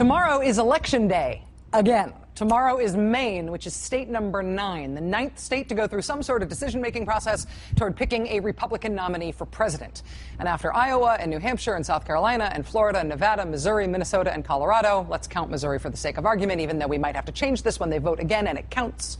Tomorrow is Election Day again. Tomorrow is Maine, which is state number 9, the 9th state to go through some sort of decision-making process toward picking a Republican nominee for president. And after Iowa and New Hampshire and South Carolina and Florida and Nevada, Missouri, Minnesota, and Colorado, let's count Missouri for the sake of argument, even though we might have to change this when they vote again and it counts.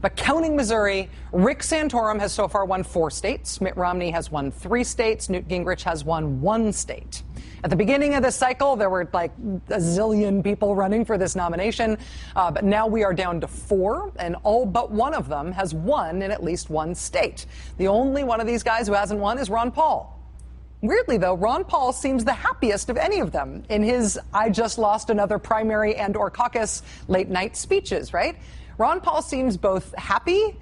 But counting Missouri, Rick Santorum has so far won 4 states. Mitt Romney has won 3 states. Newt Gingrich has won 1 state. At the beginning of this cycle, there were like a zillion people running for this nomination. But now we are down to 4, and all but one of them has won in at least 1 state. The only one of these guys who hasn't won is Ron Paul. Weirdly, though, Ron Paul seems the happiest of any of them in his "I just lost another primary and or caucus" late-night speeches, right? Ron Paul seems both happy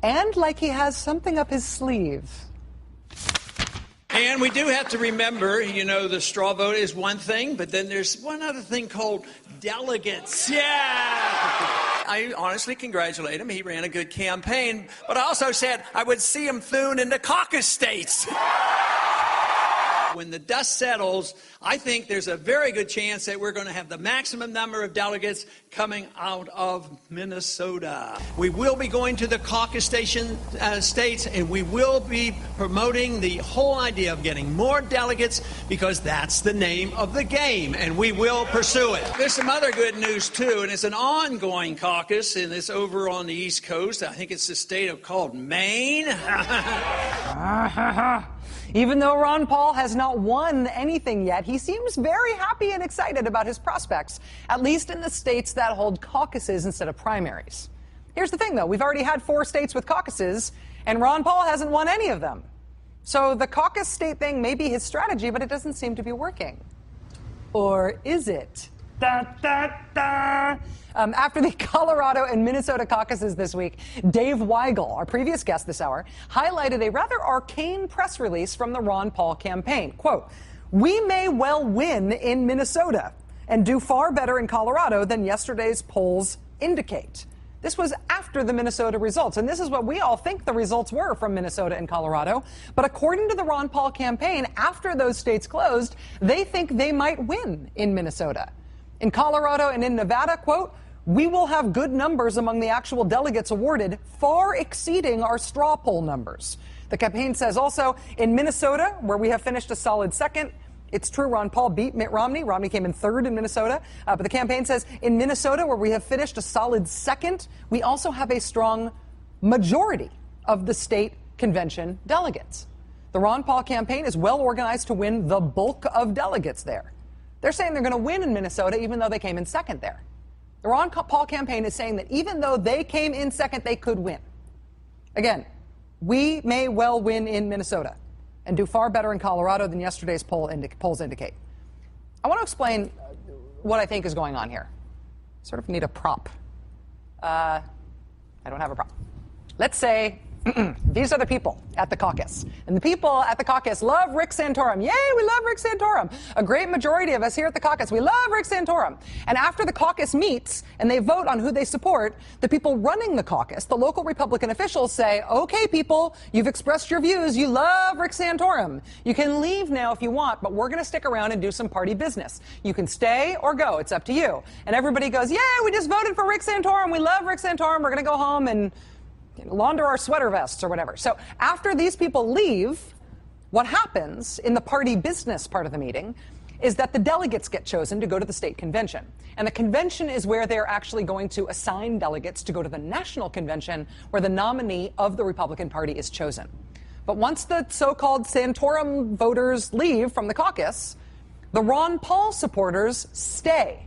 and like he has something up his sleeve. And we do have to remember, you know, the straw vote is one thing, but then there's one other thing called delegates. Yeah! I honestly congratulate him. He ran a good campaign, but I also said I would see him soon in the caucus states. When the dust settles, I think there's a very good chance that we're going to have the maximum number of delegates coming out of Minnesota. We will be going to the caucus states, and we will be promoting the whole idea of getting more delegates because that's the name of the game, and we will pursue it. There's some other good news, too, and it's an ongoing caucus, and it's over on the East Coast. I think it's the state called Maine. Even though Ron Paul has not won anything yet, he seems very happy and excited about his prospects, at least in the states that hold caucuses instead of primaries. Here's the thing, though. We've already had 4 states with caucuses, and Ron Paul hasn't won any of them. So the caucus state thing may be his strategy, but it doesn't seem to be working. Or is it? Da, da, da. After the Colorado and Minnesota caucuses this week, Dave Weigel, our previous guest this hour, highlighted a rather arcane press release from the Ron Paul campaign. Quote, "We may well win in Minnesota and do far better in Colorado than yesterday's polls indicate." This was after the Minnesota results, and this is what we all think the results were from Minnesota and Colorado. But according to the Ron Paul campaign, after those states closed, they think they might win in Minnesota. In Colorado and in Nevada, quote, "We will have good numbers among the actual delegates awarded, far exceeding our straw poll numbers." The campaign says also, in Minnesota, where we have finished a solid second, it's true Ron Paul beat Mitt Romney. Romney came in 3rd in Minnesota. But the campaign says, in Minnesota, where we have finished a solid second, we also have a strong majority of the state convention delegates. The Ron Paul campaign is well organized to win the bulk of delegates there. They're saying they're going to win in Minnesota, even though they came in 2nd there. The Ron Paul campaign is saying that even though they came in 2nd, they could win. Again, we may well win in Minnesota and do far better in Colorado than yesterday's polls indicate. I want to explain what I think is going on here. Sort of need a prop. I don't have a prop. Let's say these are the people at the caucus. And the people at the caucus love Rick Santorum. Yay, we love Rick Santorum. A great majority of us here at the caucus, we love Rick Santorum. And after the caucus meets and they vote on who they support, the people running the caucus, the local Republican officials say, okay, people, you've expressed your views. You love Rick Santorum. You can leave now if you want, but we're going to stick around and do some party business. You can stay or go. It's up to you. And everybody goes, yeah, we just voted for Rick Santorum. We love Rick Santorum. We're going to go home and launder our sweater vests or whatever. So after these people leave, what happens in the party business part of the meeting is that the delegates get chosen to go to the state convention. And the convention is where they're actually going to assign delegates to go to the national convention, where the nominee of the Republican Party is chosen. But once the so-called Santorum voters leave from the caucus, the Ron Paul supporters stay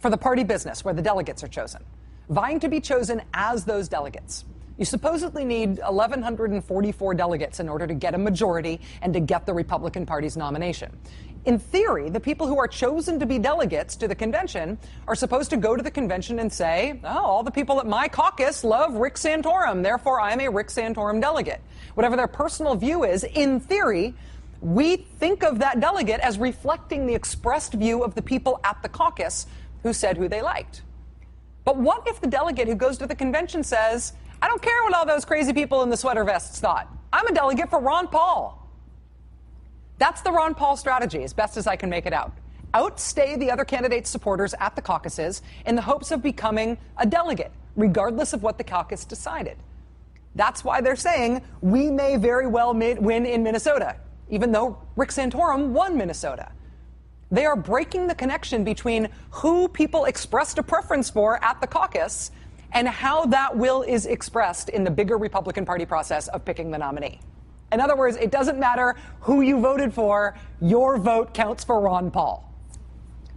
for the party business where the delegates are chosen, vying to be chosen as those delegates. You supposedly need 1,144 delegates in order to get a majority and to get the Republican Party's nomination. In theory, the people who are chosen to be delegates to the convention are supposed to go to the convention and say, oh, all the people at my caucus love Rick Santorum, therefore I'm a Rick Santorum delegate. Whatever their personal view is, in theory, we think of that delegate as reflecting the expressed view of the people at the caucus who said who they liked. But what if the delegate who goes to the convention says, I don't care what all those crazy people in the sweater vests thought. I'm a delegate for Ron Paul. That's the Ron Paul strategy, as best as I can make it out. outstay the other candidates' supporters at the caucuses in the hopes of becoming a delegate, regardless of what the caucus decided. That's why they're saying we may very well win in Minnesota, even though Rick Santorum won Minnesota. They are breaking the connection between who people expressed a preference for at the caucus and how that will is expressed in the bigger Republican Party process of picking the nominee. In other words, it doesn't matter who you voted for, your vote counts for Ron Paul.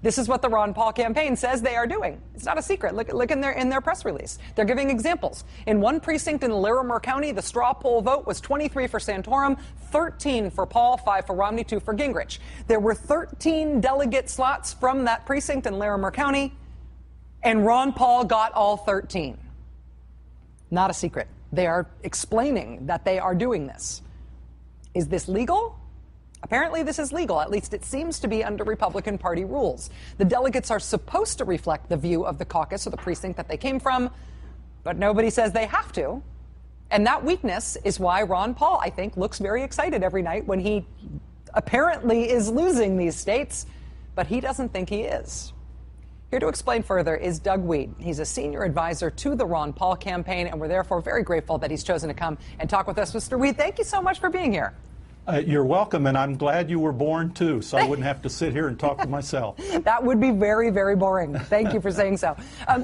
This is what the Ron Paul campaign says they are doing. It's not a secret. Look in their press release. They're giving examples. In one precinct in Larimer County, the straw poll vote was 23 for Santorum, 13 for Paul, 5 for Romney, 2 for Gingrich. There were 13 delegate slots from that precinct in Larimer County, and Ron Paul got all 13. Not a secret. They are explaining that they are doing this. Is this legal? Apparently this is legal. At least it seems to be under Republican Party rules. The delegates are supposed to reflect the view of the caucus or the precinct that they came from, but nobody says they have to. And that weakness is why Ron Paul, I think, looks very excited every night when he apparently is losing these states, but he doesn't think he is. Here to explain further is Doug Weed. He's a senior advisor to the Ron Paul campaign, and we're therefore very grateful that he's chosen to come and talk with us. Mr. Weed, thank you so much for being here. You're welcome, and I'm glad you were born, too, so I wouldn't have to sit here and talk to myself. That would be very, very boring. Thank you for saying so.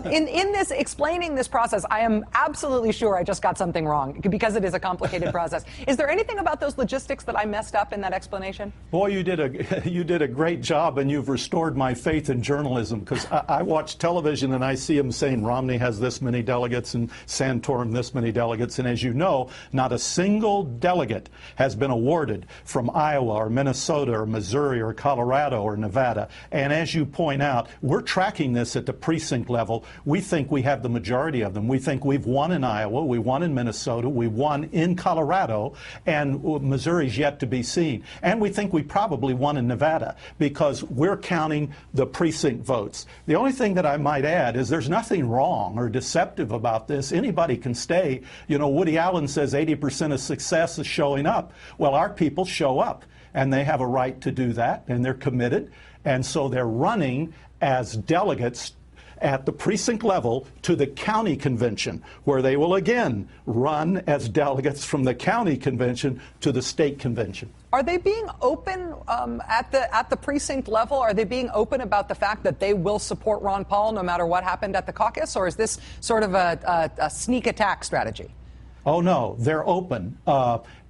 In this, explaining this process, I am absolutely sure I just got something wrong, because it is a complicated process. Is there anything about those logistics that I messed up in that explanation? Boy, you did a great job, and you've restored my faith in journalism, because I watch television and I see them saying Romney has this many delegates and Santorum this many delegates, and as you know, not a single delegate has been awarded from Iowa or Minnesota or Missouri or Colorado or Nevada. And as you point out, we're tracking this at the precinct level. We think we have the majority of them. We think we've won in Iowa, we won in Minnesota, we won in Colorado, and Missouri's yet to be seen. And we think we probably won in Nevada because we're counting the precinct votes. The only thing that I might add is there's nothing wrong or deceptive about this. Anybody can stay. You know, Woody Allen says 80% of success is showing up. Well, our people show up, and they have a right to do that, and they're committed, and so they're running as delegates at the precinct level to the county convention, where they will again run as delegates from the county convention to the state convention. Are they being open at the precinct level? Are they being open about the fact that they will support Ron Paul no matter what happened at the caucus, or is this sort of a sneak attack strategy? Oh no, they're open.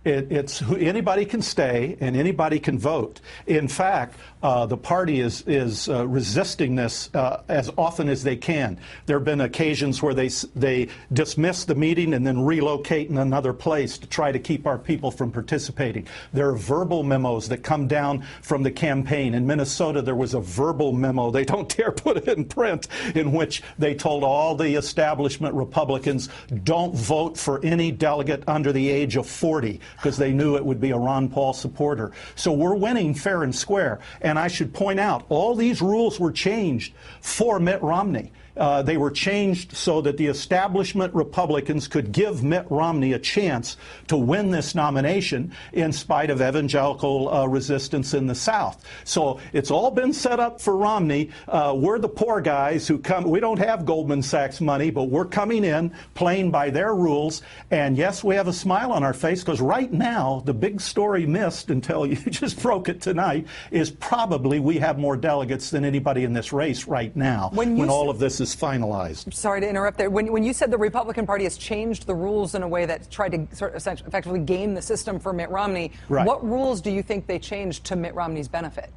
Anybody can stay and anybody can vote. In fact, the party is resisting this as often as they can. There have been occasions where they dismiss the meeting and then relocate in another place to try to keep our people from participating. There are verbal memos that come down from the campaign. In Minnesota, there was a verbal memo, they don't dare put it in print, in which they told all the establishment Republicans, don't vote for any delegate under the age of 40, because they knew it would be a Ron Paul supporter. So we're winning fair and square. And I should point out, all these rules were changed for Mitt Romney. They were changed so that the establishment Republicans could give Mitt Romney a chance to win this nomination in spite of evangelical resistance in the South. So it's all been set up for Romney. We're the poor guys who come. We don't have Goldman Sachs money, but we're coming in playing by their rules. And yes, we have a smile on our face, because right now the big story missed until you just broke it tonight is probably we have more delegates than anybody in this race right now when all of this is finalized. Sorry to interrupt there. When you said the Republican Party has changed the rules in a way that tried to sort of effectively game the system for Mitt Romney, right. What rules do you think they changed to Mitt Romney's benefit?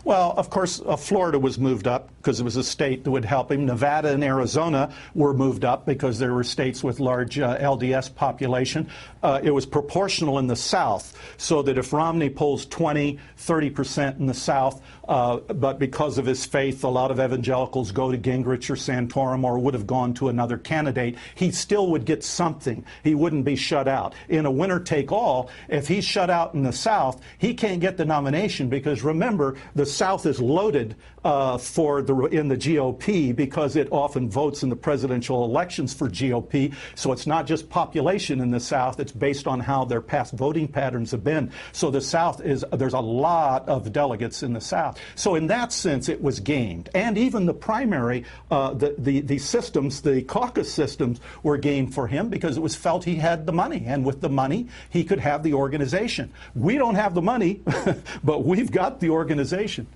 Well, of course, Florida was moved up because it was a state that would help him. Nevada and Arizona were moved up because there were states with large LDS population. It was proportional in the South, so that if Romney pulls 20, 30% in the South, but because of his faith, a lot of evangelicals go to Gingrich or Santorum or would have gone to another candidate, he still would get something. He wouldn't be shut out. In a winner-take-all, if he's shut out in the South, he can't get the nomination because, remember, the South is loaded in the GOP because it often votes in the presidential elections for GOP. So it's not just population in the South, it's based on how their past voting patterns have been. So the South there's a lot of delegates in the South. So in that sense, it was gamed. And even the primary, the systems, the caucus systems were gamed for him because it was felt he had the money. And with the money, he could have the organization. We don't have the money, but we've got the organization.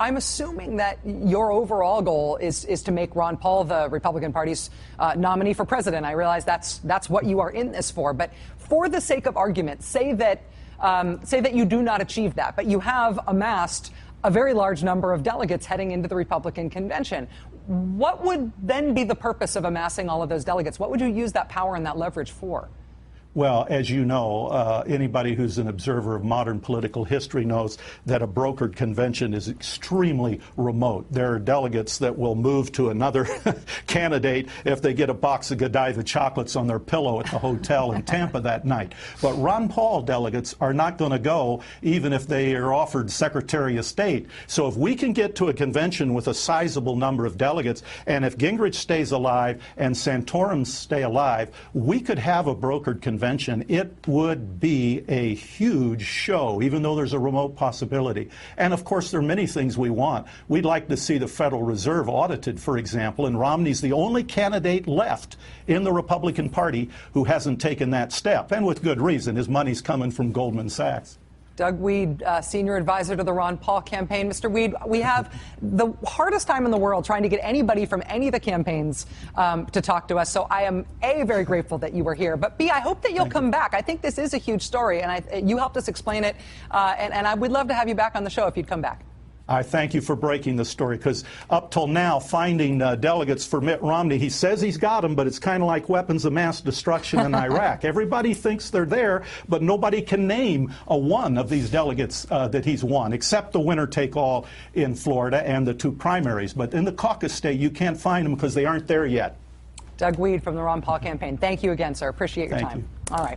I'm assuming that your overall goal is to make Ron Paul the Republican Party's nominee for president. I realize that's what you are in this for. But for the sake of argument, say that you do not achieve that, but you have amassed a very large number of delegates heading into the Republican convention. What would then be the purpose of amassing all of those delegates? What would you use that power and that leverage for? Well, as you know, anybody who's an observer of modern political history knows that a brokered convention is extremely remote. There are delegates that will move to another candidate if they get a box of Godiva chocolates on their pillow at the hotel in Tampa that night. But Ron Paul delegates are not going to go even if they are offered Secretary of State. So if we can get to a convention with a sizable number of delegates, and if Gingrich stays alive and Santorum stay alive, we could have a brokered convention. It would be a huge show, even though there's a remote possibility. And of course, there are many things we want. We'd like to see the Federal Reserve audited, for example, and Romney's the only candidate left in the Republican Party who hasn't taken that step, and with good reason. His money's coming from Goldman Sachs. Doug Weed, senior advisor to the Ron Paul campaign. Mr. Weed, we have the hardest time in the world trying to get anybody from any of the campaigns to talk to us. So I am, A, very grateful that you were here, but B, I hope that you'll come back. I think this is a huge story, and you helped us explain it, and I would love to have you back on the show if you'd come back. I thank you for breaking the story, because up till now, finding delegates for Mitt Romney, he says he's got them, but it's kind of like weapons of mass destruction in Iraq. Everybody thinks they're there, but nobody can name a one of these delegates that he's won, except the winner-take-all in Florida and the two primaries. But in the caucus state, you can't find them because they aren't there yet. Doug Weed from the Ron Paul campaign. Thank you again, sir. Appreciate your time. Thank you. All right.